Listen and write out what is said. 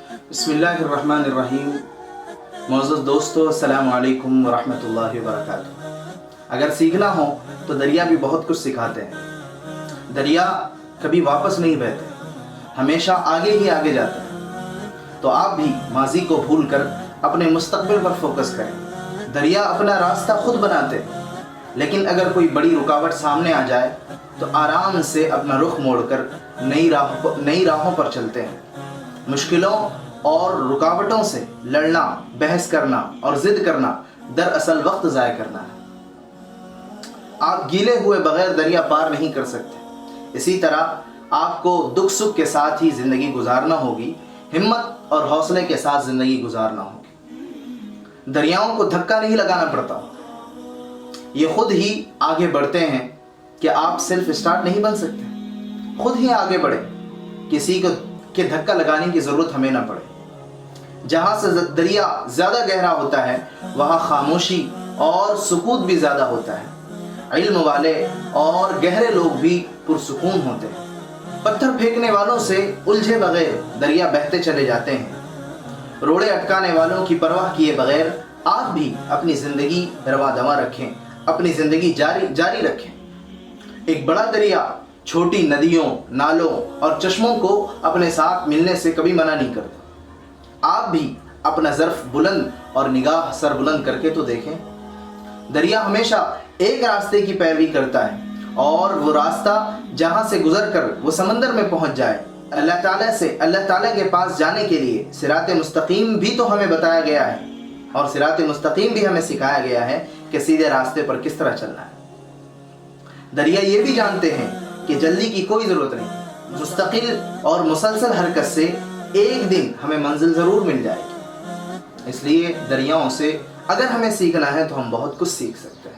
بسم اللہ الرحمن الرحیم۔ معزز دوستو، السلام علیکم ورحمۃ اللہ وبرکاتہ۔ اگر سیکھنا ہو تو دریا بھی بہت کچھ سکھاتے ہیں۔ دریا کبھی واپس نہیں بہتے، ہمیشہ آگے ہی آگے جاتے ہیں۔ تو آپ بھی ماضی کو بھول کر اپنے مستقبل پر فوکس کریں۔ دریا اپنا راستہ خود بناتے، لیکن اگر کوئی بڑی رکاوٹ سامنے آ جائے تو آرام سے اپنا رخ موڑ کر نئی راہوں پر چلتے ہیں۔ مشکلوں اور رکاوٹوں سے لڑنا، بحث کرنا اور ضد کرنا دراصل وقت ضائع کرنا ہے۔ آپ گیلے ہوئے بغیر دریا پار نہیں کر سکتے۔ اسی طرح آپ کو دکھ سکھ کے ساتھ ہی زندگی گزارنا ہوگی، ہمت اور حوصلے کے ساتھ زندگی گزارنا ہوگی۔ دریاؤں کو دھکا نہیں لگانا پڑتا، یہ خود ہی آگے بڑھتے ہیں کہ آپ سیلف اسٹارٹ نہیں بن سکتے۔ خود ہی آگے بڑھے، کسی کو کہ دھکا لگانے کی ضرورت ہمیں نہ پڑے۔ جہاں سے دریا زیادہ گہرا ہوتا ہے وہاں خاموشی اور سکوت بھی زیادہ ہوتا ہے۔ علم والے اور گہرے لوگ بھی پرسکون ہوتے ہیں۔ پتھر پھینکنے والوں سے الجھے بغیر دریا بہتے چلے جاتے ہیں۔ روڑے اٹکانے والوں کی پرواہ کیے بغیر آپ بھی اپنی زندگی رواں دواں رکھیں، اپنی زندگی جاری رکھیں۔ ایک بڑا دریا چھوٹی ندیوں، نالوں اور چشموں کو اپنے ساتھ ملنے سے کبھی منع نہیں کرتا۔ آپ بھی اپنا ظرف بلند اور نگاہ سر بلند کر کے تو دیکھیں۔ دریا ہمیشہ ایک راستے کی پیروی کرتا ہے، اور وہ راستہ جہاں سے گزر کر وہ سمندر میں پہنچ جائے۔ اللہ تعالیٰ کے پاس جانے کے لیے صراط مستقیم بھی تو ہمیں بتایا گیا ہے، اور صراط مستقیم بھی ہمیں سکھایا گیا ہے کہ سیدھے راستے پر کس طرح چلنا ہے۔ دریا یہ بھی جانتے ہیں کہ جلدی کی کوئی ضرورت نہیں، مستقل اور مسلسل حرکت سے ایک دن ہمیں منزل ضرور مل جائے گی۔ اس لیے دریاؤں سے اگر ہمیں سیکھنا ہے تو ہم بہت کچھ سیکھ سکتے ہیں۔